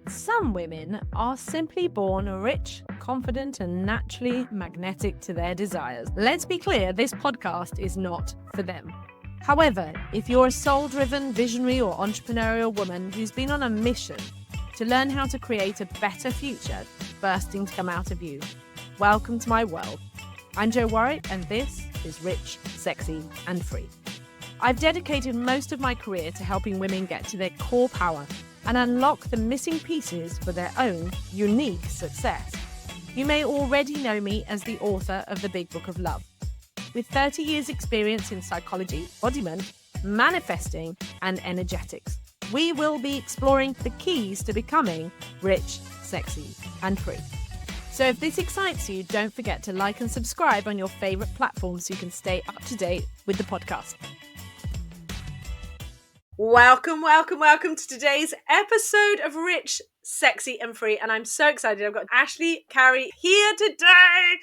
Some women are simply born rich, confident, and naturally magnetic to their desires. Let's be clear, this podcast is not for them. However, if you're a soul-driven, visionary, or entrepreneurial woman who's been on a mission to learn how to create a better future bursting to come out of you, welcome to my world. I'm Jo Warwick, and this is Rich, Sexy, and Free. I've dedicated most of my career to helping women get to their core power and unlock the missing pieces for their own unique success. You may already know me as the author of The Big Book of Love. With 30 years experience in psychology, embodiment, manifesting, and energetics, we will be exploring the keys to becoming rich, sexy, and free. So if this excites you, don't forget to like and subscribe on your favorite platform so you can stay up to date with the podcast. Welcome to today's episode of Rich, Sexy and Free. And I'm so excited. I've got Ashley Carey here today.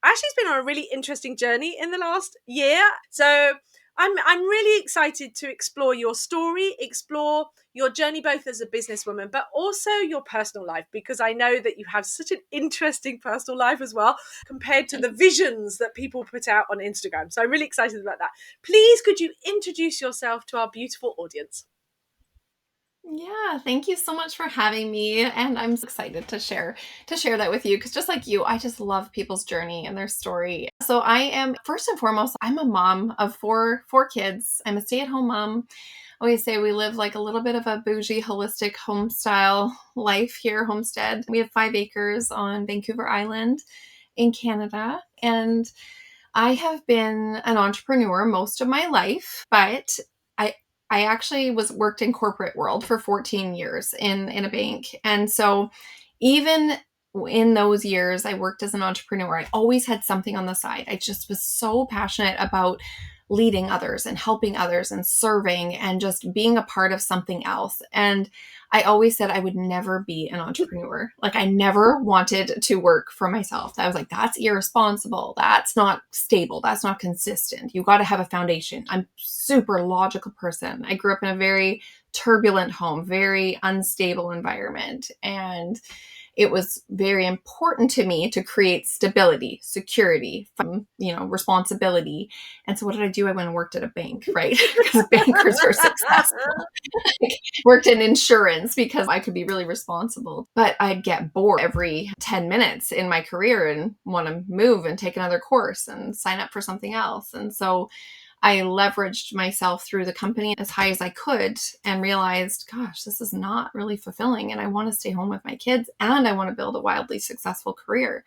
Ashley's been on a really interesting journey in the last year. So I'm really excited to explore your story, explore your journey both as a businesswoman, but also your personal life, because I know that you have such an interesting personal life as well compared to the visions that people put out on Instagram. So I'm really excited about that. Please, could you introduce yourself to our beautiful audience? Yeah, thank you so much for having me. And I'm so excited to share that with you because just like you, I just love people's journey and their story. So I am, first and foremost, I'm a mom of four kids. I'm a stay-at-home mom. I always say we live like a little bit of a bougie, holistic home style life here, homestead. We have 5 acres on Vancouver Island in Canada. And I have been an entrepreneur most of my life, but I actually worked in corporate world for 14 years in a bank. And so even in those years I worked as an entrepreneur, I always had something on the side. I just was so passionate about leading others and helping others and serving and just being a part of something else. And I always said I would never be an entrepreneur. Like I never wanted to work for myself. I was like, that's irresponsible. That's not stable. That's not consistent. You got to have a foundation. I'm super logical person. I grew up in a very turbulent home, very unstable environment. And it was very important to me to create stability, security, responsibility. And so what did I do? I went and worked at a bank, right? Because bankers are successful. Worked in insurance because I could be really responsible. But I'd get bored every 10 minutes in my career and want to move and take another course and sign up for something else. And so I leveraged myself through the company as high as I could and realized, gosh, this is not really fulfilling. And I want to stay home with my kids and I want to build a wildly successful career.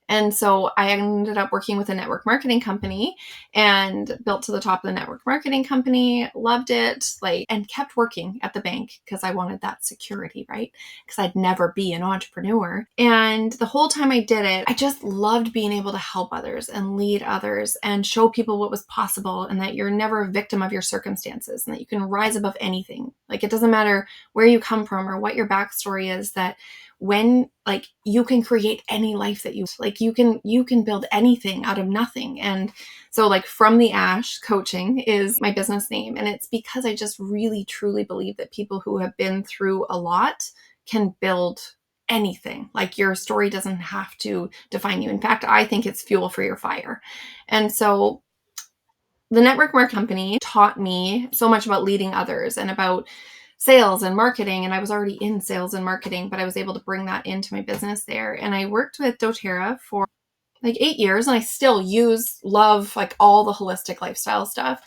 And so I ended up working with a network marketing company and built to the top of the network marketing company, loved it, and kept working at the bank because I wanted that security, right? Because I'd never be an entrepreneur. And the whole time I did it, I just loved being able to help others and lead others and show people what was possible and that you're never a victim of your circumstances and that you can rise above anything. Like it doesn't matter where you come from or what your backstory is, that when you can create any life that you can build anything out of nothing. And so From the Ash coaching is my business name. And it's because I just really truly believe that people who have been through a lot can build anything. Your story doesn't have to define you. In fact, I think it's fuel for your fire. And so the network marketing company taught me so much about leading others and about sales and marketing. And I was already in sales and marketing, but I was able to bring that into my business there. And I worked with doTERRA for 8 years. And I still love all the holistic lifestyle stuff.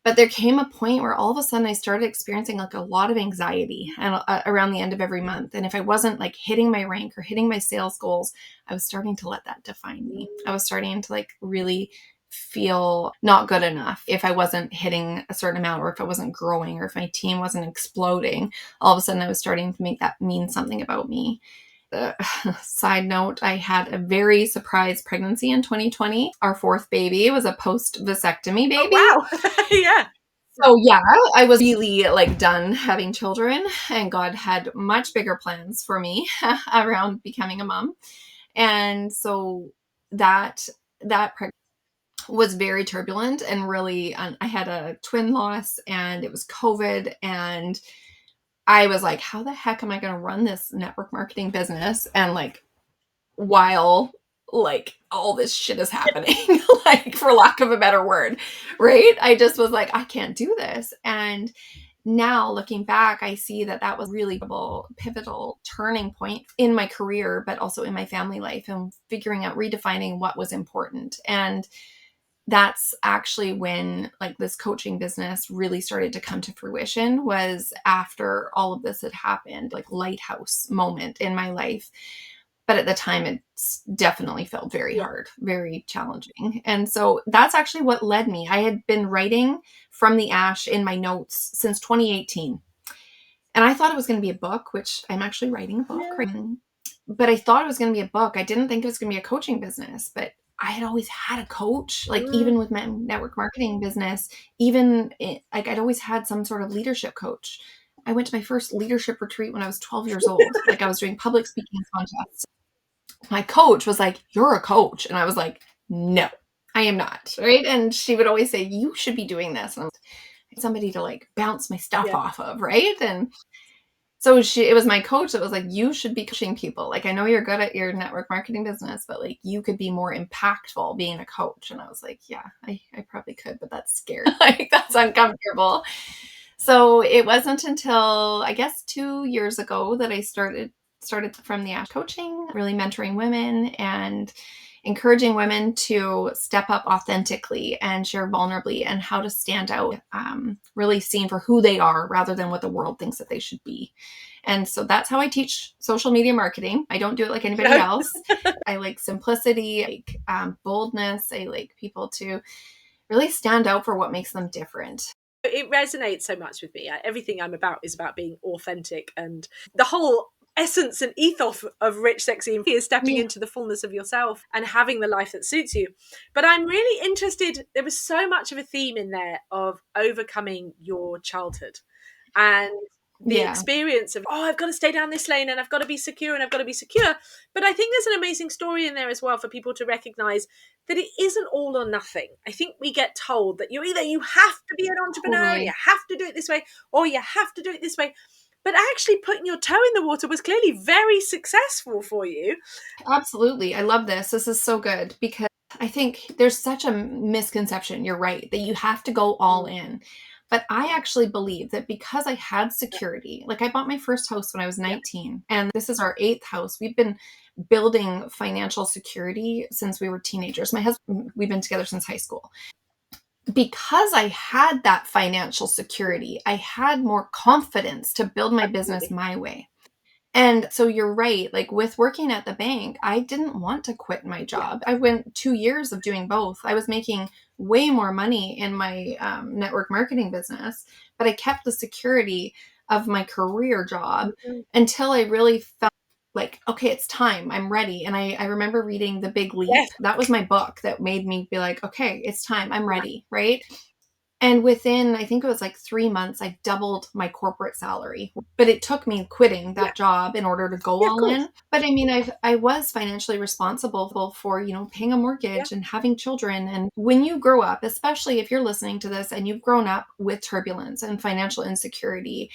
But there came a point where all of a sudden I started experiencing a lot of anxiety and around the end of every month. And if I wasn't hitting my rank or hitting my sales goals, I was starting to let that define me. I was starting to really feel not good enough if I wasn't hitting a certain amount or if I wasn't growing or if my team wasn't exploding. All of a sudden I was starting to make that mean something about me. Side note, I had a very surprise pregnancy in 2020. Our 4th baby was a post-vasectomy baby. Oh, wow. Yeah. So yeah, I was really done having children and God had much bigger plans for me around becoming a mom. And so that pregnancy was very turbulent and really, I had a twin loss and it was COVID and I was like, how the heck am I going to run this network marketing business? And like, while like all this shit is happening, like for lack of a better word, right? I just was like, I can't do this. And now looking back, I see that that was really a pivotal turning point in my career, but also in my family life, and figuring out, redefining what was important. And that's actually when like this coaching business really started to come to fruition, was after all of this had happened, like lighthouse moment in my life. But at the time, it definitely felt very hard, very challenging. And so that's actually what led me. I had been writing from the ash in my notes since 2018. And I thought it was going to be a book, which I'm actually writing a book right now. But I thought it was going to be a book. I didn't think it was going to be a coaching business, but I had always had a coach, like even with my network marketing business, like I'd always had some sort of leadership coach. I went to my first leadership retreat when I was 12 years old. Like I was doing public speaking contests. My coach was like, "You're a coach." And I was like, "No, I am not." Right. And she would always say, "You should be doing this." And I'm somebody to like bounce my stuff off of. Right. And so it was my coach that was like, "You should be coaching people. Like, I know you're good at your network marketing business, but like you could be more impactful being a coach." And I was like, "Yeah, I probably could, but that's scary. Like that's uncomfortable." So it wasn't until I guess 2 years ago that I started from the Ash coaching, really mentoring women and encouraging women to step up authentically and share vulnerably, and how to stand out, really seen for who they are rather than what the world thinks that they should be. And so that's how I teach social media marketing. I don't do it like anybody else. I like simplicity, boldness. I like people to really stand out for what makes them different. It resonates so much with me. Everything I'm about is about being authentic, and the whole essence and ethos of Rich, Sexy, and Free is stepping into the fullness of yourself and having the life that suits you. But I'm really interested, there was so much of a theme in there of overcoming your childhood and the experience of, I've got to stay down this lane and I've got to be secure and I've got to be secure. But I think there's an amazing story in there as well for people to recognize that it isn't all or nothing. I think we get told that you have to be an entrepreneur, you have to do it this way, or you have to do it this way. But actually putting your toe in the water was clearly very successful for you. Absolutely. I love this. This is so good, because I think there's such a misconception. You're right, that you have to go all in. But I actually believe that because I had security, like I bought my first house when I was 19, and this is our 8th house. We've been building financial security since we were teenagers. My husband, we've been together since high school. Because I had that financial security, I had more confidence to build my business my way. And so you're right, like with working at the bank, I didn't want to quit my job. I went 2 years of doing both. I was making way more money in my network marketing business, but I kept the security of my career job until I really felt like, okay, it's time. I'm ready. And I remember reading The Big Leap. Yes. That was my book that made me be like, okay, it's time. I'm ready. Right. And within, I think it was like 3 months, I doubled my corporate salary. But it took me quitting that job in order to go all in. But I mean, I was financially responsible for, paying a mortgage and having children. And when you grow up, especially if you're listening to this and you've grown up with turbulence and financial insecurity,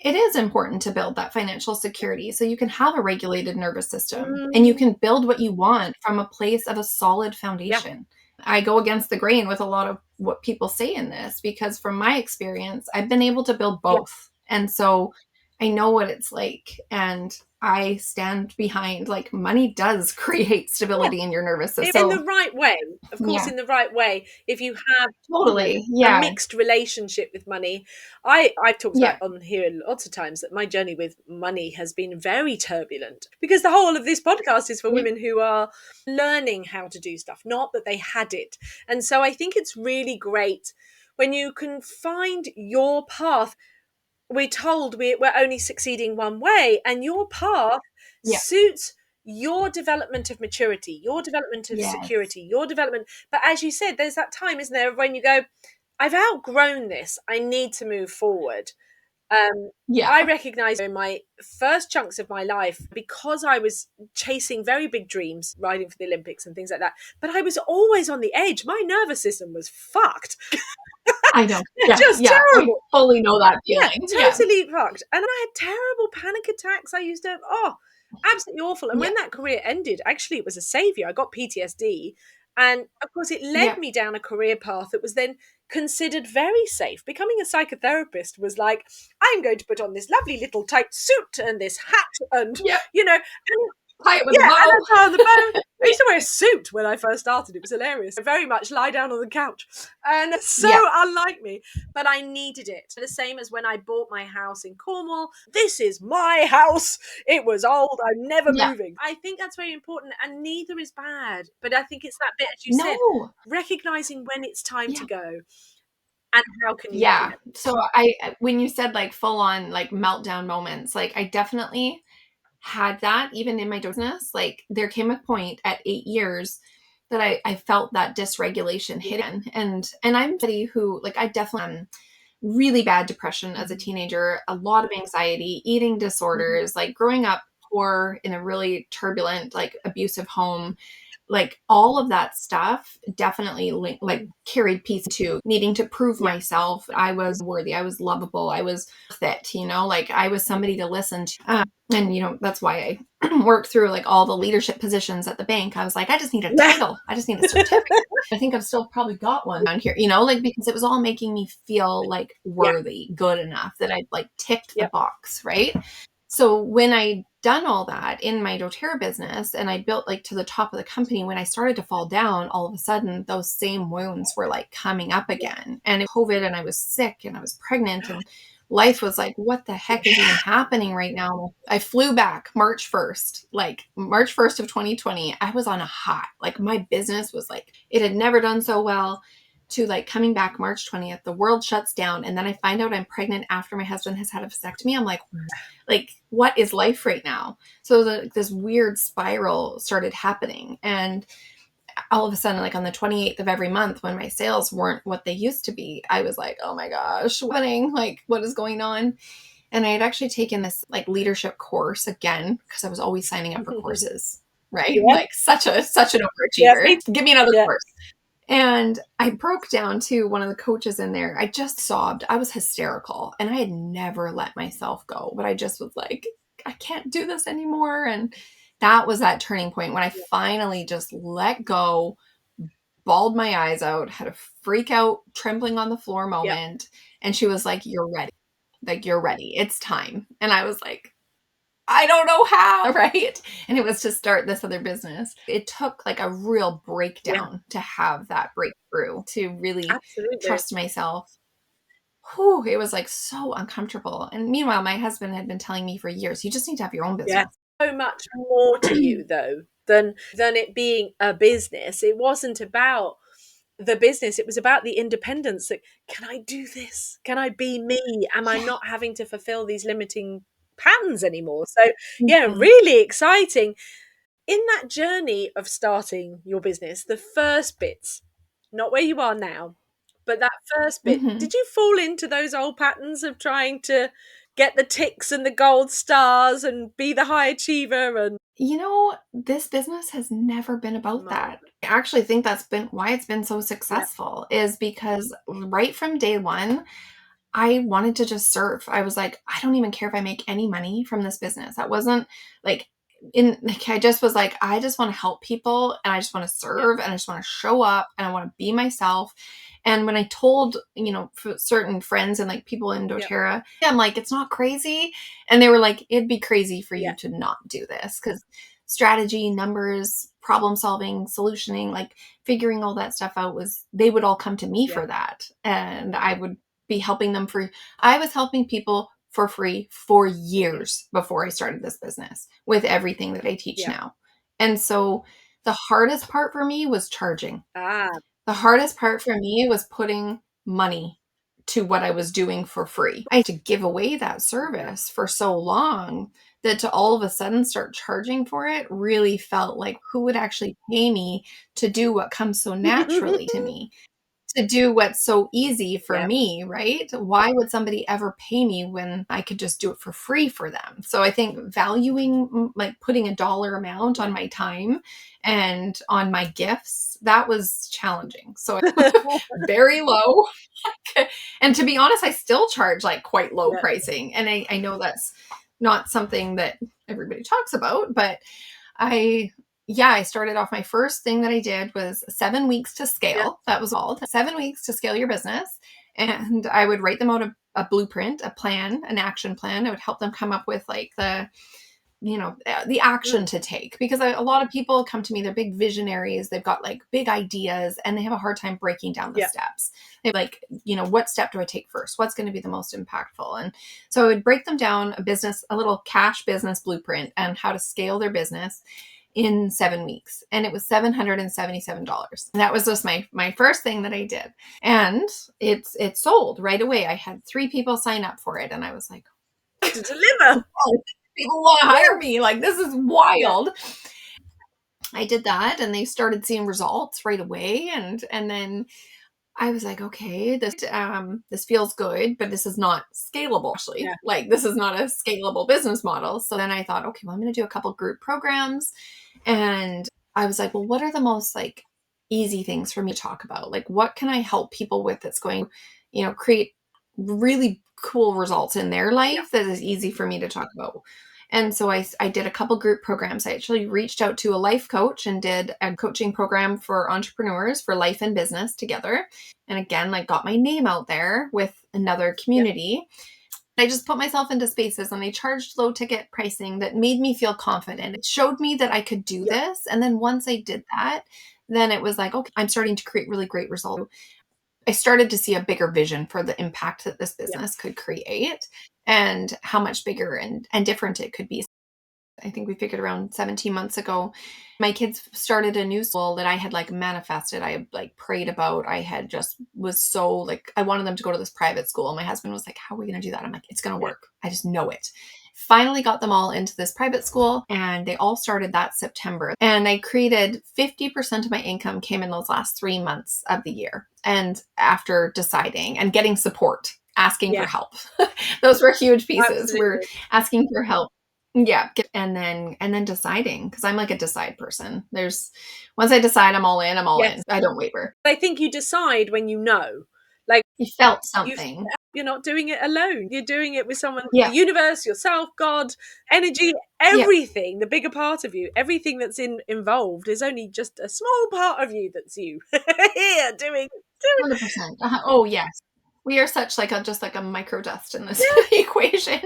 it is important to build that financial security so you can have a regulated nervous system and you can build what you want from a place of a solid foundation. I go against the grain with a lot of what people say in this, because from my experience, I've been able to build both. And so I know what it's like. And I stand behind, like, money does create stability in your nervous system. In the right way, of course, in the right way. If you have totally a mixed relationship with money. I've talked about on here lots of times that my journey with money has been very turbulent, because the whole of this podcast is for women who are learning how to do stuff, not that they had it. And so I think it's really great when you can find your path. We're told we're only succeeding one way, and your path suits your development of maturity, your development of security, your development. But as you said, there's that time, isn't there, when you go, I've outgrown this, I need to move forward. I recognize in my first chunks of my life, because I was chasing very big dreams, riding for the Olympics and things like that, but I was always on the edge. My nervous system was fucked. I know. Yeah, Just yeah. I terrible. fully know that Yeah, feeling. Yeah. totally fucked. And I had terrible panic attacks. I used to, absolutely awful. And Yeah. when that career ended, actually, it was a savior. I got PTSD. And of course, it led Yeah. me down a career path that was then considered very safe. Becoming a psychotherapist was like, I'm going to put on this lovely little tight suit and this hat and, Yeah. and Tie it with a yeah, and bow. a tie on the bow. I used to wear a suit when I first started. It was hilarious. I very much lie down on the couch. And so Yeah. unlike me, but I needed it. The same as when I bought my house in Cornwall. This is my house. It was old. I'm never Yeah. moving. I think that's very important, and neither is bad. But I think it's that bit, as you said, No. recognizing when it's time to Yeah. go and how can you do Yeah. it. So when you said like full on like meltdown moments, like I definitely had that even in my business. Like there came a point at 8 years that I felt that dysregulation hitting. And I'm somebody who like I definitely really bad depression as a teenager, a lot of anxiety, eating disorders, like growing up poor in a really turbulent, like abusive home, like all of that stuff definitely like carried piece to needing to prove Yeah. myself. I was worthy. I was lovable. I was fit, like I was somebody to listen to. And that's why I worked through like all the leadership positions at the bank. I was like, I just need a Yeah. title. I just need a certificate. I think I've still probably got one down here, like because it was all making me feel like Yeah. worthy, good enough that I'd like ticked the Yep. box, right? So when I done all that in my doTERRA business and I built like to the top of the company, when I started to fall down, all of a sudden those same wounds were like coming up again. And it was COVID and I was sick and I was pregnant and life was like, what the heck is even happening right now? I flew back March 1st, like March 1st of 2020. I was on a high. Like my business was like, it had never done so well, to like coming back March 20th, the world shuts down. And then I find out I'm pregnant after my husband has had a vasectomy. I'm like, what is life right now? So this weird spiral started happening. And all of a sudden, like on the 28th of every month, when my sales weren't what they used to be, I was like, oh my gosh, like, what is going on? And I had actually taken this like leadership course again, because I was always signing up for courses, right? Yeah. Like such an Yeah. overachiever. Give me another Yeah. course. And I broke down to one of the coaches in there. I just sobbed. I was hysterical. And I had never let myself go, but I just was like, I can't do this anymore. And that was that turning point when I finally just let go, bawled my eyes out, had a freak out, trembling on the floor Yeah. moment. And she was like, you're ready. Like, you're ready. It's time. And I was like, I don't know how, right? And it was to start this other business. It took like a real Yeah. breakdown to have that breakthrough, to really Absolutely. trust myself. Whew, it was like so uncomfortable. And meanwhile, my husband had been telling me for years, you just need to have your own Yeah. business. So much more to you though than it being a business. It wasn't about the business, it was about the independence. That, can I do this? Can I be me? Am I Yeah. not having to fulfill these limiting patterns anymore? So yeah, Mhm. really exciting. In that journey of starting your business, the first bits, not where you are now, but that first bit, Mhm. did you fall into those old patterns of trying to get the ticks and the gold stars and be the high achiever? And This business has never been about that. marvelous. I actually think that's been why it's been so Yeah. successful, is because right from day one, I wanted to just serve. I was like, I don't even care if I make any money from this business. That wasn't like I just was like, I just want to help people and I just want to Yeah. serve and I just want to show up and I want to be myself. And when I told, for certain friends and like people in Yeah. doTERRA, I'm like, it's not crazy. And they were like, it'd be crazy for Yeah. you to not do this, because strategy, numbers, problem solving, solutioning, like figuring all that stuff out, they would all come to me Yeah. for that. And I would be helping them I was helping people for free for years before I started this business with everything that I teach Yeah. now. And so the hardest part for me was charging. Ah. The hardest part for me was putting money to what I was doing for free. I had to give away that service for so long that to all of a sudden start charging for it really felt like, who would actually pay me to do what comes so naturally to me? to do what's so easy for Yeah. me, right? Why would somebody ever pay me when I could just do it for free for them? So I think valuing, like putting a dollar amount on my time and on my gifts, that was challenging. So very low. And to be honest, I still charge like quite low Yeah. pricing. And I know that's not something that everybody talks about, but I started off, my first thing that I did was 7 weeks to scale. Yeah. That was all. 7 weeks to scale your business. And I would write them out a blueprint, a plan, an action plan. I would help them come up with like the action to take, because a lot of people come to me, they're big visionaries, they've got like big ideas, and they have a hard time breaking down the Yeah. steps. They're like, what step do I take first? What's going to be the most impactful? And so I would break them down a little cash business blueprint and how to scale their business in 7 weeks. And it was $777. That was just my first thing that I did. And it sold right away. I had 3 people sign up for it. And I was like, To deliver. oh, people want to hire me. Like, this is wild. Yeah. I did that, and they started seeing results right away. And then I was like, okay, this feels good, but this is not scalable, actually. Yeah. Like, this is not a scalable business model. So then I thought, okay, well, I'm going to do a couple group programs. And I was like, well, what are the most like easy things for me to talk about? Like, what can I help people with that's going, create really cool results in their life that is easy for me to talk about? And so I did a couple group programs. I actually reached out to a life coach and did a coaching program for entrepreneurs for life and business together. And again, like, got my name out there with another community. I just put myself into spaces, and I charged low ticket pricing that made me feel confident. It showed me that I could do this. And then once I did that, then it was like, okay, I'm starting to create really great results. I started to see a bigger vision for the impact that this business could create and how much bigger and different it could be. I think we figured around 17 months ago, my kids started a new school that I had like manifested. I had like prayed about. I had just was so like, I wanted them to go to this private school. And my husband was like, how are we going to do that? I'm like, it's going to work. I just know it. Finally got them all into this private school, and they all started that September. And I created 50% of my income came in those last 3 months of the year. And after deciding and getting support, asking for help, those were huge pieces. Absolutely. We're asking for help. Yeah. And then deciding, because I'm like a decide person. Once I decide I'm all in, I'm all in. I don't waver. I think you decide when you know. Like, you felt something. You're not doing it alone. You're doing it with someone, the universe, yourself, God, energy, everything, the bigger part of you, everything that's involved is only just a small part of you that's you here doing 100%. Oh, yes. We are such like just like a micro dust in this equation.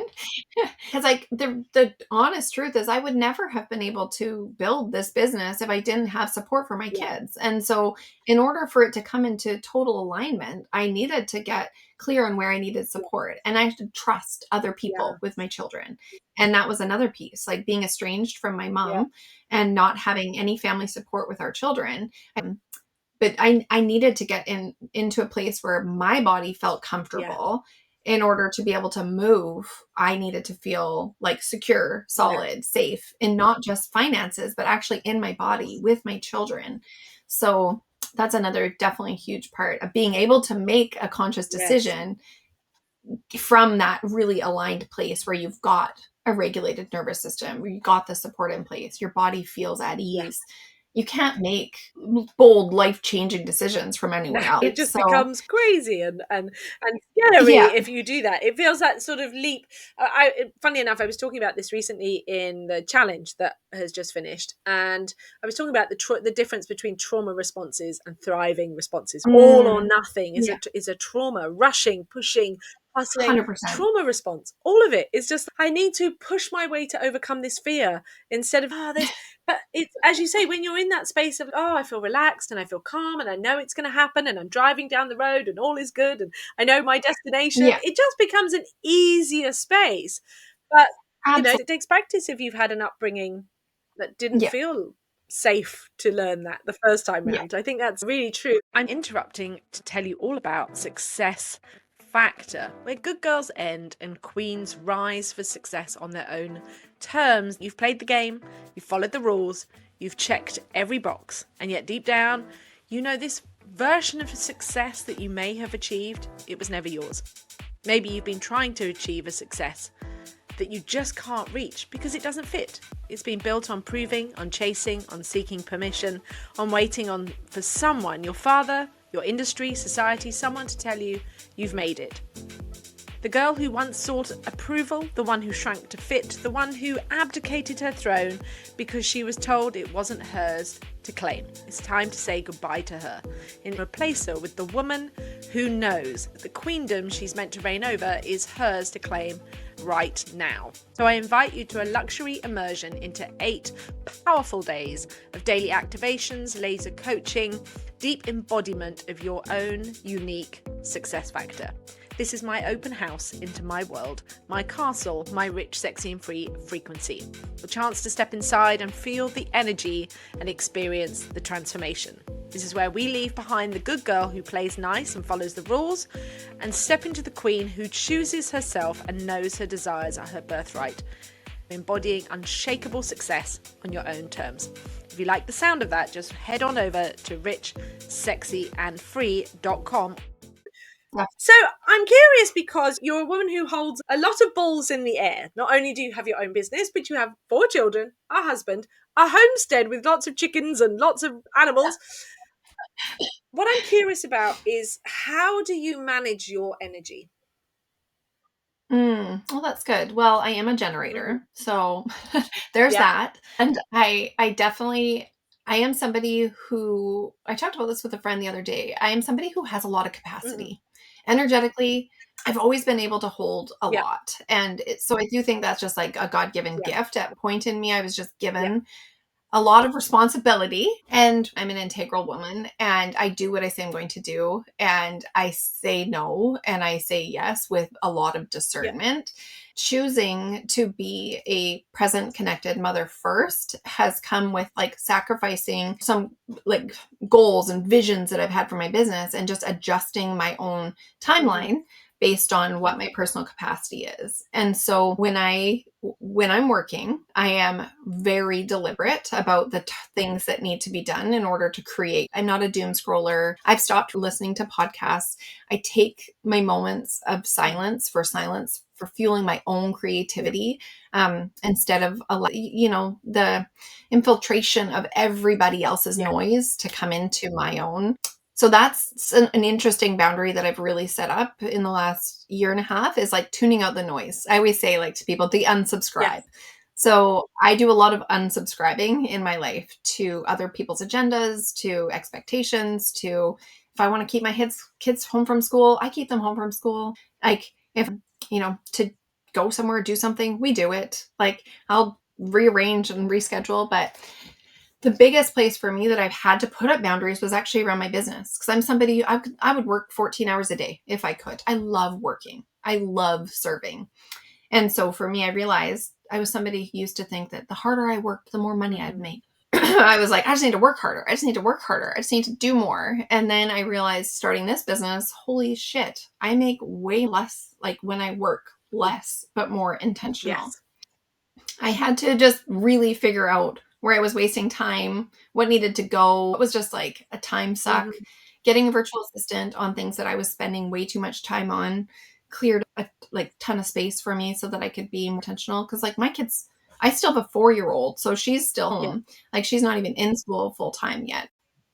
Because like the honest truth is, I would never have been able to build this business if I didn't have support for my kids. And so in order for it to come into total alignment, I needed to get clear on where I needed support. And I had to trust other people with my children. And that was another piece, like being estranged from my mom and not having any family support with our children. But I needed to get into a place where my body felt comfortable. In order to be able to move, I needed to feel like secure, solid, safe, and not just finances, but actually in my body with my children. So that's another definitely huge part of being able to make a conscious decision from that really aligned place where you've got a regulated nervous system, where you got the support in place, your body feels at ease. You can't make bold, life-changing decisions from anywhere else. It just becomes crazy and scary if you do that. It feels that sort of leap. Funny enough, I was talking about this recently in the challenge that has just finished, and I was talking about the difference between trauma responses and thriving responses. All or nothing is a trauma, rushing, pushing, hustling. 100%. Trauma response, all of it is just, I need to push my way to overcome this fear instead of but it's, as you say, when you're in that space of, I feel relaxed and I feel calm and I know it's going to happen and I'm driving down the road and all is good and I know my destination, it just becomes an easier space. But it takes practice if you've had an upbringing that didn't feel safe to learn that the first time round. I think that's really true. I'm interrupting to tell you all about Success Factor, where good girls end and queens rise for success on their own terms. You've played the game, you've followed the rules, you've checked every box, and yet deep down, you know this version of success that you may have achieved, it was never yours. Maybe you've been trying to achieve a success that you just can't reach because it doesn't fit. It's been built on proving, on chasing, on seeking permission, on waiting on for someone, your father, your industry, society, someone to tell you you've made it. The girl who once sought approval, the one who shrank to fit, the one who abdicated her throne because she was told it wasn't hers to claim. It's time to say goodbye to her and replace her with the woman who knows the queendom she's meant to reign over is hers to claim right now. So I invite you to a luxury immersion into 8 powerful days of daily activations, laser coaching, deep embodiment of your own unique success factor. This is my open house into my world, my castle, my rich, sexy and free frequency. A chance to step inside and feel the energy and experience the transformation. This is where we leave behind the good girl who plays nice and follows the rules and step into the queen who chooses herself and knows her desires are her birthright, embodying unshakable success on your own terms. If you like the sound of that, just head on over to richsexyandfree.com. So I'm curious because you're a woman who holds a lot of balls in the air. Not only do you have your own business, but you have 4 children, a husband, a homestead with lots of chickens and lots of animals. What I'm curious about is how do you manage your energy? Well, that's good. Well, I am a generator, so there's that. And I definitely, I am somebody who, I talked about this with a friend the other day. I am somebody who has a lot of capacity. Energetically, I've always been able to hold a lot. And so I do think that's just like a God-given gift. At a point in me, I was just given a lot of responsibility, and I'm an integral woman, and I do what I say I'm going to do, and I say no and I say yes with a lot of discernment. Choosing to be a present, connected mother first has come with like sacrificing some like goals and visions that I've had for my business and just adjusting my own timeline based on what my personal capacity is. And so when I'm working, I am very deliberate about the things that need to be done in order to create. I'm not a doom scroller. I've stopped listening to podcasts. I take my moments of silence for fueling my own creativity, instead of the infiltration of everybody else's noise to come into my own. So that's an interesting boundary that I've really set up in the last year and a half, is like tuning out the noise. I always say, like, to people, the unsubscribe. So I do a lot of unsubscribing in my life to other people's agendas, to expectations, to if I want to keep my kids home from school, I keep them home from school. Like if, to go somewhere, do something, we do it. Like I'll rearrange and reschedule, but the biggest place for me that I've had to put up boundaries was actually around my business. Because I'm somebody, I would work 14 hours a day if I could. I love working. I love serving. And so for me, I realized I was somebody who used to think that the harder I worked, the more money I'd make. I was like, I just need to work harder. I just need to work harder. I just need to do more. And then I realized starting this business, holy shit, I make way less, like when I work less, but more intentional. I had to just really figure out where I was wasting time, what needed to go. It was just like a time suck. Getting a virtual assistant on things that I was spending way too much time on cleared a ton of space for me so that I could be more intentional. Because like my kids, I still have a 4-year-old, so she's still home. Like she's not even in school full time yet.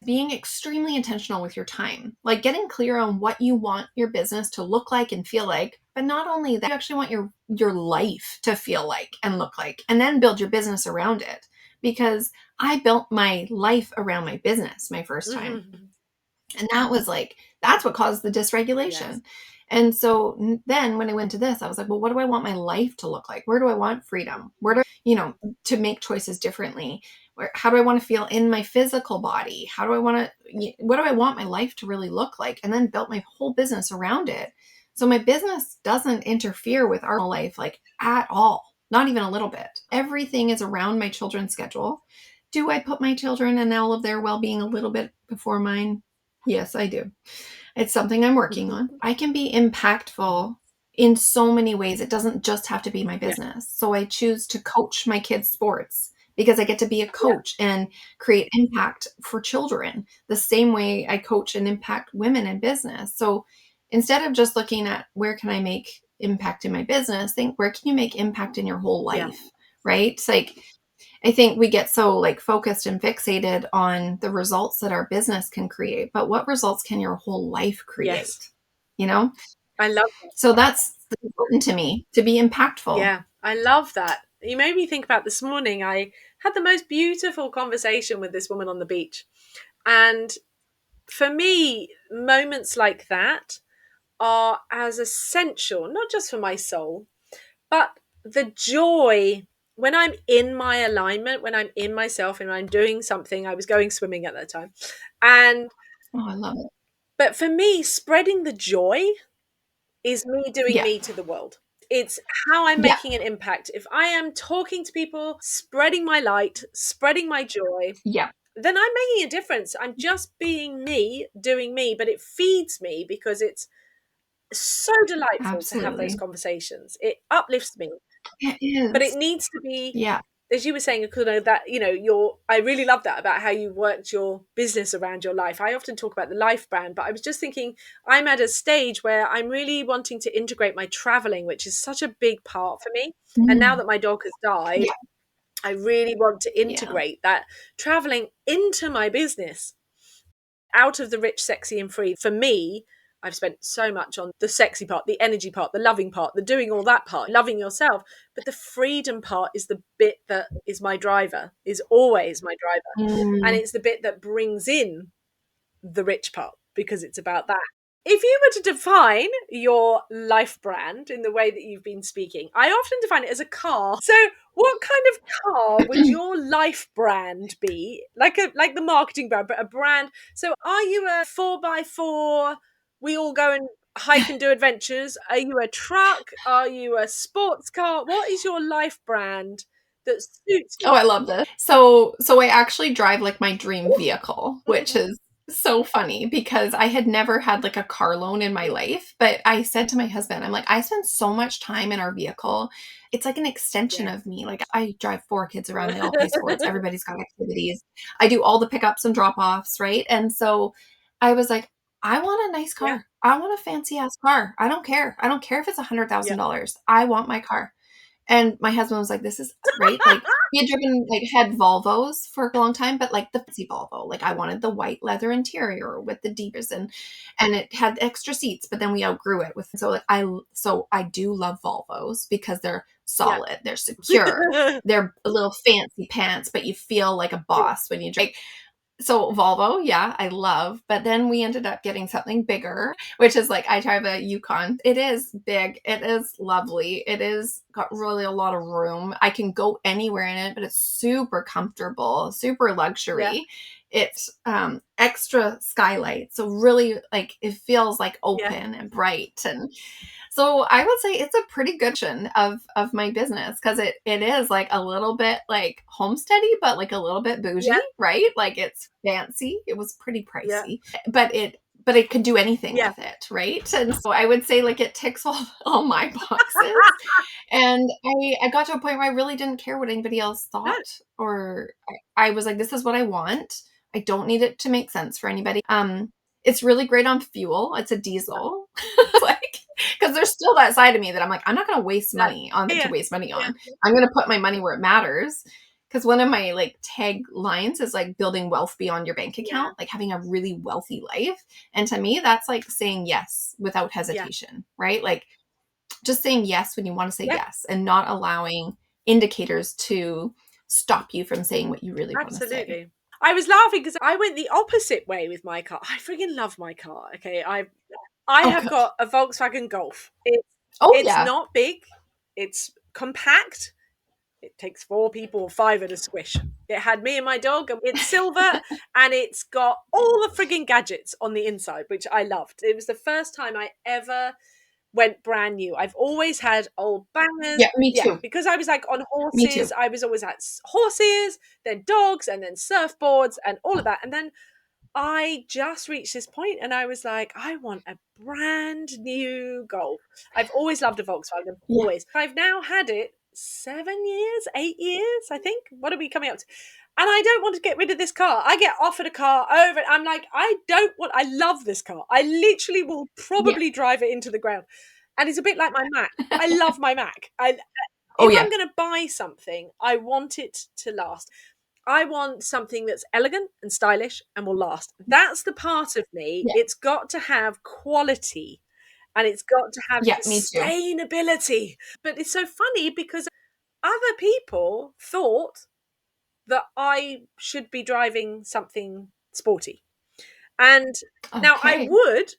Being extremely intentional with your time, like getting clear on what you want your business to look like and feel like, but not only that, you actually want your life to feel like and look like, and then build your business around it. Because I built my life around my business my first time. And that was like, that's what caused the dysregulation. And so then when I went to this, I was like, well, what do I want my life to look like? Where do I want freedom? Where do to make choices differently? How do I want to feel in my physical body? What do I want my life to really look like? And then built my whole business around it. So my business doesn't interfere with our life like at all. Not even a little bit. Everything is around my children's schedule. Do I put my children and all of their well-being a little bit before mine? Yes, I do. It's something I'm working on. I can be impactful in so many ways. It doesn't just have to be my business. So I choose to coach my kids' sports because I get to be a coach and create impact for children the same way I coach and impact women in business. So instead of just looking at where can I make impact in my business, think where can you make impact in your whole life, right? It's like I think we get so like focused and fixated on the results that our business can create, but what results can your whole life create? Yes. You know? I love that. So that's important to me, to be impactful. Yeah, I love that. You made me think about this morning. I had the most beautiful conversation with this woman on the beach. And for me, moments like that are as essential, not just for my soul, but the joy when I'm in my alignment, when I'm in myself and I'm doing something. I was going swimming at that time. And, Oh, I love it. but for me, spreading the joy is me doing Yeah. me to the world. It's how I'm Yeah. making an impact. If I am talking to people, spreading my light, spreading my joy, Yeah. then I'm making a difference. I'm just being me, doing me, but it feeds me because it's so delightful to have those Absolutely. conversations. It uplifts me, It but it is. needs to be, Yeah. as you were saying, Akuno, that I really love that about how you worked your business around your life. I often talk about the life brand, but I was just thinking I'm at a stage where I'm really wanting to integrate my traveling, which is such a big part for me. And now Mm. that my dog has died, Yeah. I really want to Yeah. integrate that traveling into my business, out of the rich, sexy, and free. For me, I've spent so much on the sexy part, the energy part, the loving part, the doing all that part, loving yourself. But the freedom part is the bit that is my driver, is always my driver. And Mm. it's the bit that brings in the rich part because it's about that. If you were to define your life brand in the way that you've been speaking, I often define it as a car. So, what kind of car would your life brand be? Like the marketing brand, but a brand. So, are you a 4x4? We all go and hike and do adventures. Are you a truck? Are you a sports car? What is your life brand that suits Oh, you? I love this. So I actually drive like my dream vehicle, which is so funny because I had never had like a car loan in my life. But I said to my husband, I'm like, I spend so much time in our vehicle. It's like an extension Yeah. of me. Like I drive 4 kids around, they all play sports, everybody's got activities. I do all the pickups and drop-offs, right? And so I was like, I want a nice Yeah. car. I want a fancy ass car. I don't care. I don't care if it's Yeah. $100,000. I want my car. And my husband was like, "This is right." Like, he had driven, like, had Volvos for a long time, but, like, the fancy Volvo. Like, I wanted the white leather interior with the deepers and it had extra seats, but then we outgrew it with so I do love Volvos because they're Yeah. solid, they're secure, they're a little fancy pants, but you feel like a boss when you drive. So Volvo, yeah, I love, but then we ended up getting something bigger, which is like I drive a Yukon. It is big. It is lovely. It is got really a lot of room. I can go anywhere in it, but it's super comfortable, super Yeah. luxury. It's extra skylight. So really like it feels like Yeah. open and bright and so I would say it's a pretty good of my business because it is like a little bit like homesteady, but like a little bit Yeah. bougie, right? Like it's fancy. It was pretty Yeah. pricey, but it could do anything Yeah. with it, right? And so I would say like it ticks all my boxes. And I got to a point where I really didn't care what anybody else No. thought, or I was like, this is what I want. I don't need it to make sense for anybody. It's really great on fuel. It's a diesel. Like, because there's still that side of me that I'm like, I'm not going to waste No. money on to Yeah. waste money Yeah. on. I'm going to put my money where it matters. Because one of my like tag lines is like building wealth beyond your bank Yeah. account, like having a really wealthy life. And to me, that's like saying yes without Yeah. hesitation, right? Like just saying yes when you want to say Yeah. yes and not allowing indicators to stop you from saying what you really want to say. Absolutely. I was laughing because I went the opposite way with my car. I freaking love my car. Okay, I Oh, have good. got a Volkswagen Golf. Oh, It's yeah. not big. It's compact. It takes 4 people or 5 at a squish. It had me and my dog, and it's silver, and it's got all the frigging gadgets on the inside, which I loved. It was the first time I ever went brand new. I've always had old bangers. Yeah, me Yeah, too. because I was like on Me horses. too. I was always at horses, then dogs, and then surfboards, and all of that. And then I just reached this point and I was like, I want a brand new Golf. I've always loved a Volkswagen, Yeah. always. I've now had it 7 years, 8 years, I think. What are we coming up to? And I don't want to get rid of this car. I get offered a car over it. I'm like, I love this car. I literally will Yeah. probably drive it into the ground. And it's a bit like my Mac. I love my Mac. Oh, If yeah. I'm going to buy something, I want it to last. I want something that's elegant and stylish and will last. That's the part of me. Yeah. It's got to have quality and it's got to have Yeah, me too. sustainability. But it's so funny because other people thought that I should be driving something sporty. And now I Okay. would,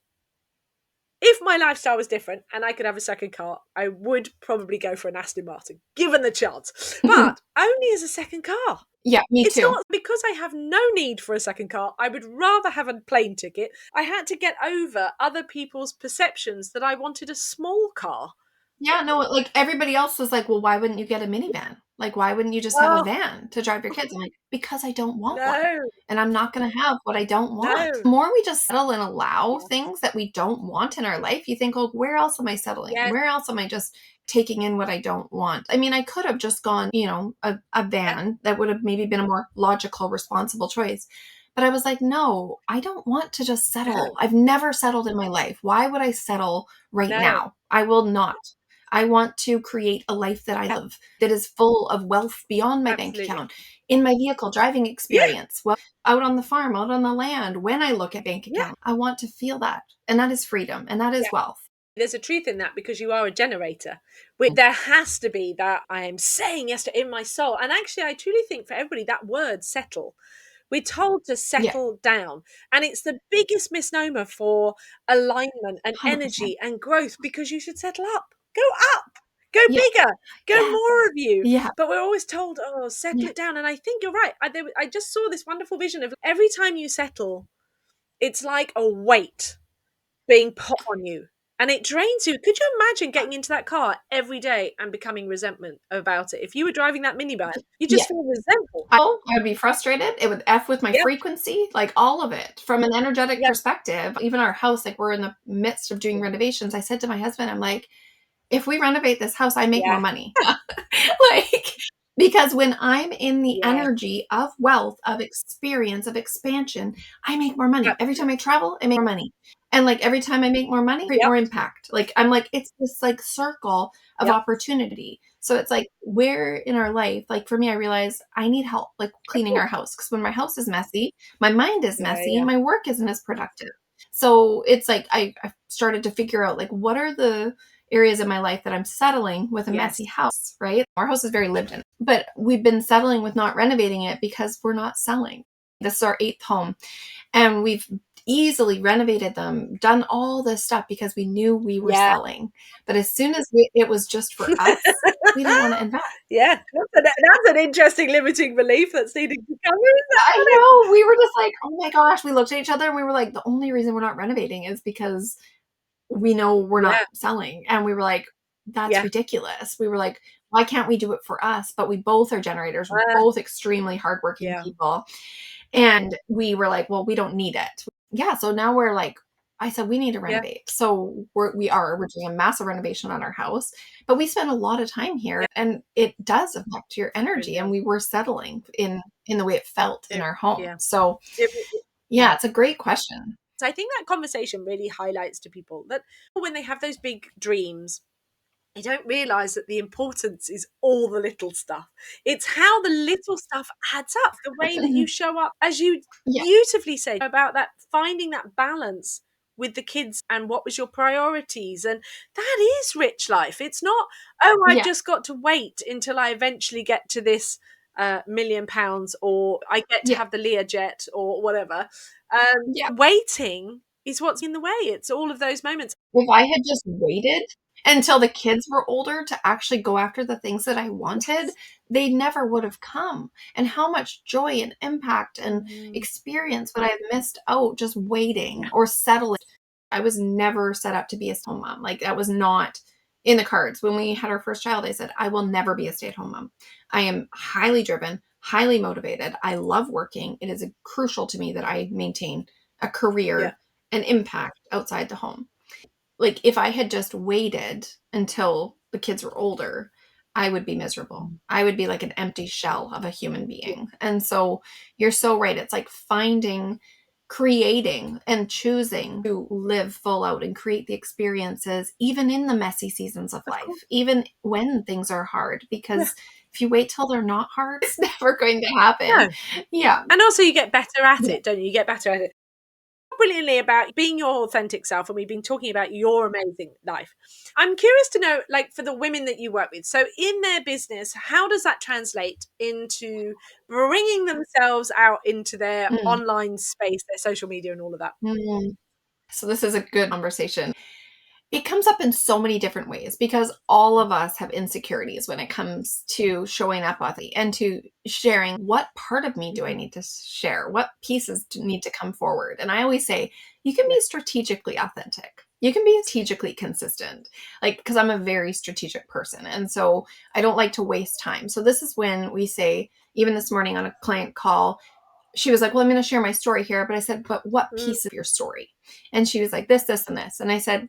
if my lifestyle was different and I could have a second car, I would probably go for an Aston Martin, given the chance. But only as a second car. Yeah, me It's too. not because I have no need for a second car. I would rather have a plane ticket. I had to get over other people's perceptions that I wanted a small car. Yeah, no, like, everybody else was like, "Well, why wouldn't you get a minivan? Like, why wouldn't you just have a Oh, van to drive your kids?" I'm like, "Because I don't want one, no, and I'm not gonna have what I don't want." no. The more we just settle and allow Yes, things that we don't want in our life, you think, "Oh, where else am I settling? yes, Where else am I just taking in what I don't want?" I mean, I could have just gone, a yeah, van that would have maybe been a more logical, responsible choice. But I was like, "No, I don't want to just no, settle. I've never settled in my life. Why would I settle right no. now? I will not. I want to create a life that I Yeah, love, that is full of wealth beyond my bank absolutely. account, in my vehicle, driving Yeah, experience, well, out on the farm, out on the land, when I look at bank yeah, account. I want to feel that. And that is freedom and that yeah. is wealth. There's a truth in that because you are a generator. There has to be that I am saying yes to in my soul. And actually, I truly think for everybody, that word settle, we're told to Yeah, settle down. And it's the biggest misnomer for alignment and 100%. energy and growth because you should settle up, go Yeah, bigger, go yeah, more of you. yeah, But we're always told, oh, settle yeah, it down. And I think you're right. I just saw this wonderful vision of every time you settle, it's like a weight being put on you and it drains you. Could you imagine getting into that car every day and becoming resentment about it? If you were driving that minivan, you yeah. just feel resentful. I would be frustrated. It would F with my Yeah, frequency, like all of it. From an energetic yeah, perspective, even our house, like we're in the midst of doing renovations. I said to my husband, I'm like, if we renovate this house, I make more yeah, money. Like, because when I'm in the yeah, energy of wealth, of experience, of expansion, I make more money. Every time absolutely. I travel, I make more money. And like every time I make more money, I create Yep, more impact. Like I'm like, it's this like circle of yep. opportunity. So it's like where in our life, like for me, I realized I need help like Of cleaning our course. house. Because when my house is messy, my mind is Yeah, messy, yeah, my work isn't as productive. So it's like I started to figure out like what are the areas in my life that I'm settling with a yes. messy house, right? Our house is very lived in, but we've been settling with not renovating it because we're not selling. This is our eighth home, and we've easily renovated them, done all this stuff because we knew we were Yeah. selling. But as soon as it was just for us, we didn't want to invest. Yeah, that's an interesting limiting belief that's needing to come in, isn't I it? know. We were just like, oh my gosh. We looked at each other and we were like, the only reason we're not renovating is because we know we're not Yeah, selling. And we were like, that's yeah. ridiculous. We were like, why can't we do it for us? But we both are generators. We're Uh, both extremely hardworking yeah. people. And we were like, well, we don't need it. Yeah. So now we're like, I said, we need to Yeah, renovate. So we're doing a massive renovation on our house, but we spend a lot of time here yeah. and it does affect your It really energy. And does. we were settling in the way it felt in our home. Yeah. So Yeah. yeah, it's a great question. So I think that conversation really highlights to people that when they have those big dreams, they don't realize that the importance is all the little stuff. It's how the little stuff adds up, the way that you show up, as you Yeah. beautifully said about that, finding that balance with the kids and what was your priorities. And that is rich life. It's not, oh, I've Yeah. just got to wait until I eventually get to this £1 million or I get to Yeah. have the Learjet or whatever. Yeah. Waiting is what's in the way. It's all of those moments. If I had just waited until the kids were older to actually go after the things that I wanted, Yes. they never would have come. And how much joy and impact and Mm, experience would I have missed out just waiting or settling? I was never set up to be a stay-at-home mom. Like that was not in the cards. When we had our first child, I said, I will never be a stay-at-home mom. I am highly driven, highly motivated. I love working. It is crucial to me that I maintain a yeah. career and impact outside the home. Like if I had just waited until the kids were older, I would be miserable. I would be like an empty shell of a human being. And so you're so right. It's like finding, creating, and choosing to live full out and create the experiences, even in the messy seasons of Of course. life, even when things are hard. Yeah. Because if you wait till they're not hard, it's never going to happen. No. Yeah. And also you get better at Yeah. it, don't you? You get better at it. Brilliantly about being your authentic self, and we've been talking about your amazing life. I'm curious to know, like, for the women that you work with, so in their business, how does that translate into bringing themselves out into their Mm, online space, their social media and all of that? mm. So this is a good conversation. It comes up in so many different ways because all of us have insecurities when it comes to showing up authentically and to sharing what part of me do I need to share? What pieces need to come forward? And I always say, you can Yeah. be strategically authentic. You can be strategically consistent, like, because I'm a very strategic person. And so I don't like to waste time. So this is when we say, even this morning on a client call, she was like, well, I'm going to share my story here. But I said, but what Mm, piece of your story? And she was like, this, and this. And I said,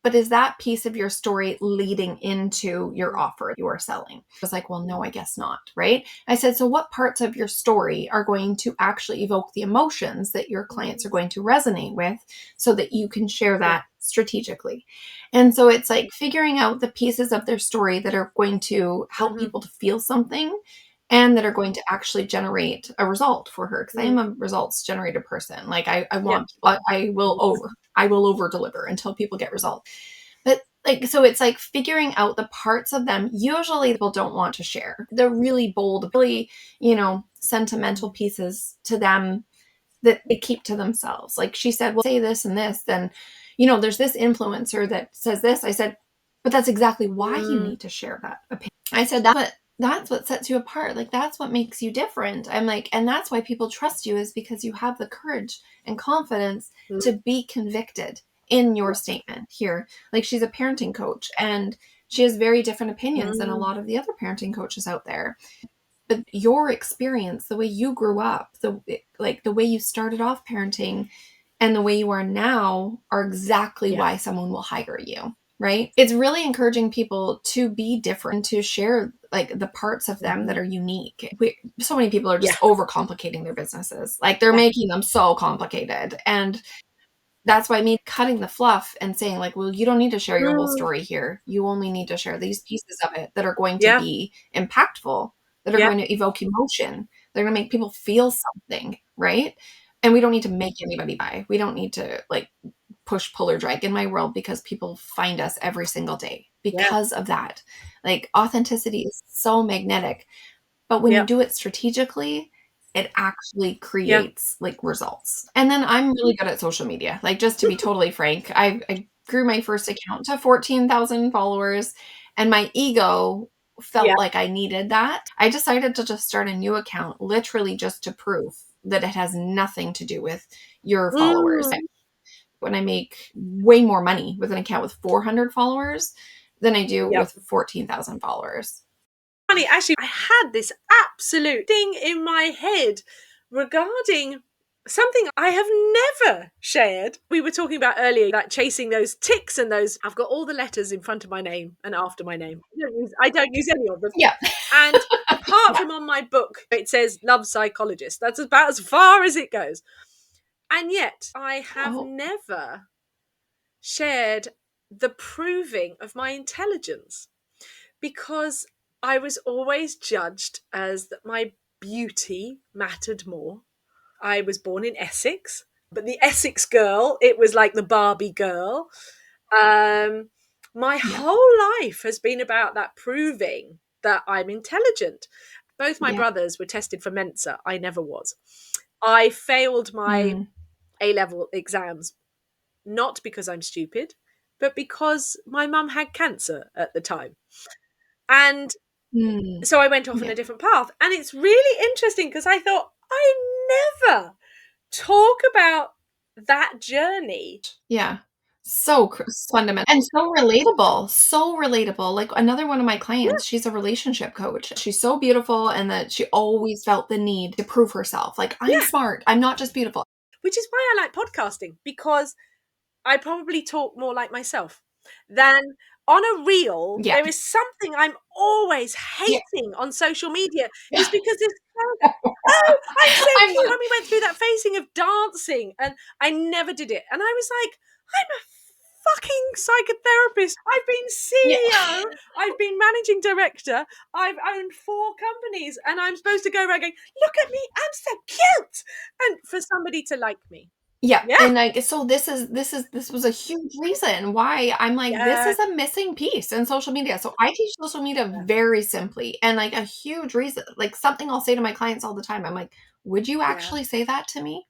but is that piece of your story leading into your mm, offer you are selling? I was like, well, no, I guess not. Right. I said, so what parts of your story are going to actually evoke the emotions that your clients are going to resonate with so that you can share yeah. that strategically? And so it's like figuring out the pieces of their story that are going to help Hmm. people to feel something and that are going to actually generate a result for her. Because I Mm, am a results generated person. Like I yeah. want, I will over deliver until people get results. But like, so it's like figuring out the parts of them usually people don't want to share. They're really bold, really, sentimental pieces to them that they keep to themselves. Like she said, well, say this and this, then, there's this influencer that says this. I said, but that's exactly why you Mm, need to share that opinion. I said, that's what sets you apart. Like, that's what makes you different. I'm like, and that's why people trust you is because you have the courage and confidence mm, to be convicted in your yeah. statement here. Like, she's a parenting coach and she has very different opinions than a Mm, lot of the other parenting coaches out there. But your experience, the way you grew up, the way you started off parenting and the way you are now are exactly yeah. why someone will hire you, right? It's really encouraging people to be different, to share like the parts of them that Mhm. are unique. So many people are Yeah. just overcomplicating their businesses. Like they're Yeah. making them so complicated. And that's why me cutting the fluff and saying like, well, you don't need to share your whole Mm, story here. You only need to share these pieces of it that are going to yeah. be impactful, that are Yeah. going to evoke emotion. They're going to make people feel something, right? And we don't need to make anybody buy. We don't need to like push, pull, or drag in my world because people find us every single day Yeah. because of that. Like authenticity is so magnetic. But when you Yeah. do it strategically, it actually Yeah. creates like results. And then I'm really good at social media. Like just to be totally frank, I grew my first account to 14,000 followers and my ego Yeah. felt like I needed that. I decided to just start a new account literally just to prove that it has nothing to do with your followers. Mm, When I make way more money with an account with 400 followers than I do yeah. with 14,000 followers. Funny, actually, I had this absolute thing in my head regarding something I have never shared. We were talking about earlier, like chasing those ticks and those. I've got all the letters in front of my name and after my name. I don't use any of them. Yeah. And apart Yeah. from on my book, it says love psychologist. That's about as far as it goes. And yet, I have Oh, never shared the proving of my intelligence because I was always judged as that my beauty mattered more. I was born in Essex, but the Essex girl, it was like the Barbie girl. Um, my yeah. whole life has been about that proving that I'm intelligent. Both my Yeah. brothers were tested for Mensa. I never was. I failed my Mm, A level exams, not because I'm stupid, but because my mum had cancer at the time. And mm, so I went off on yeah, a different path. And it's really interesting because I thought, I never talk about that journey. yeah. So fundamental and so relatable, so relatable. Like another one of my Yeah, clients, she's a relationship coach. She's so beautiful and that she always felt the need to prove herself. Like, I'm yeah. smart. I'm not just beautiful. Which is why I like podcasting because I probably talk more like myself than on a reel, Yeah. there is something I'm always Yeah. hating on social media Yeah. is because it's so, oh, I'm so I'm cute. not When we went through that phasing of dancing, and I never did it. And I was like, I'm a fucking psychotherapist. I've been yeah. CEO. I've been managing director. I've owned 4 companies, and I'm supposed to go around going, look at me, I'm so cute. And for somebody to like me. Yeah, Yeah. and, like, so this was a huge reason why I'm like, this Yeah. is a missing piece in social media. So I teach social media very simply, and, like, a huge reason like, something I'll say to my clients all the time, I'm like, "Would you Yeah. actually say that to me?"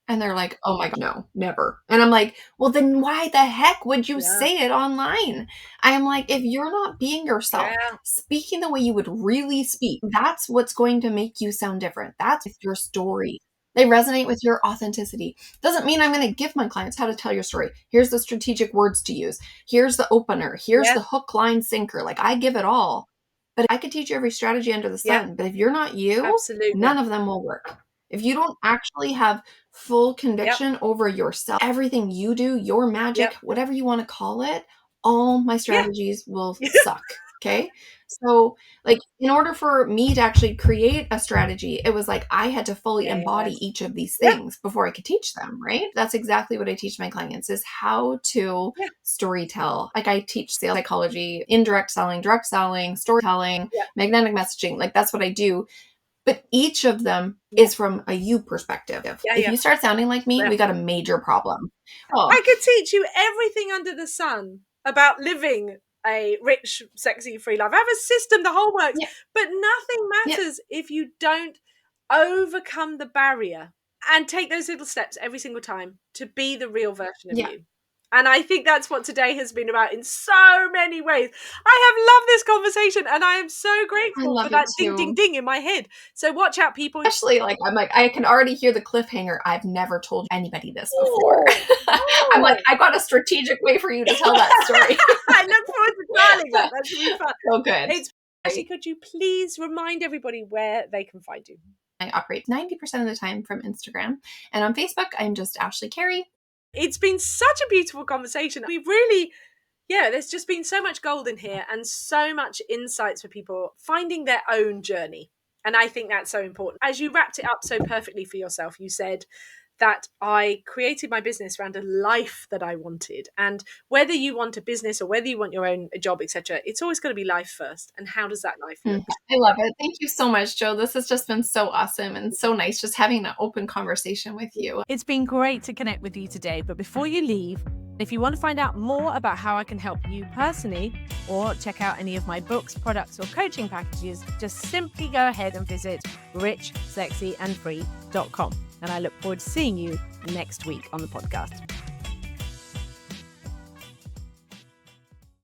And they're like, "Oh my god, no, never." And I'm like, "Well, then why the heck would you Yeah. say it online?" I am like, "If you're not being yourself, Yeah. speaking the way you would really speak, that's what's going to make you sound different. That's your story. They resonate with your authenticity. Doesn't mean I'm going to give my clients how to tell your story. Here's the strategic words to use. Here's the opener. Here's Yeah. the hook, line, sinker. Like I give it all. But I could teach you every strategy under the Yeah. sun. But if you're not you, Absolutely. none of them will work. If you don't actually have full Yep. conviction over yourself, everything you do, your magic, Yep. whatever you want to call it, all my Yeah. strategies will suck. Okay. So, like, in order for me to actually create a strategy, it was like I had to fully embody Yes. each of these Yep. things before I could teach them, right? That's exactly what I teach my clients is how to Yeah. storytell. Like I teach sales psychology, indirect selling, direct selling, storytelling, Yeah. magnetic messaging. Like that's what I do. But each of them Yeah. is from a you perspective. Yeah. If Yeah. you start sounding like me, Yeah. we got a major problem. Oh, I could teach you everything under the sun about living a rich, sexy, free life. I have a system, the whole works, yeah, but nothing yeah, matters if you don't overcome the barrier and take those little steps every single time to be the real version of yeah. you. And I think that's what today has been about in so many ways. I have loved this conversation and I am so I grateful for love it that ding, ding, too. ding in my head. So watch out, people. Especially like I'm like I can already hear the cliffhanger. I've never told anybody this before. Oh, I'm like oh. I got a strategic way for you to tell that story. I look forward to trialing that. That should be fun. So good. It's Ashley, could you please remind everybody where they can find you? I operate 90% of the time from Instagram, and on Facebook, I'm just Ashley Carey. It's been such a beautiful conversation. We've really, there's just been so much gold in here and so much insights for people finding their own journey. And I think that's so important. As you wrapped it up so perfectly for yourself, you said that I created my business around a life that I wanted. And whether you want a business or whether you want your own job, etc., it's always going to be life first. And how does that life look? I love it. Thank you so much, Joe. This has just been so awesome and so nice just having an open conversation with you. It's been great to connect with you today. But before you leave, if you want to find out more about how I can help you personally or check out any of my books, products, or coaching packages, just simply go ahead and visit richsexyandfree.com. And I look forward to seeing you next week on the podcast.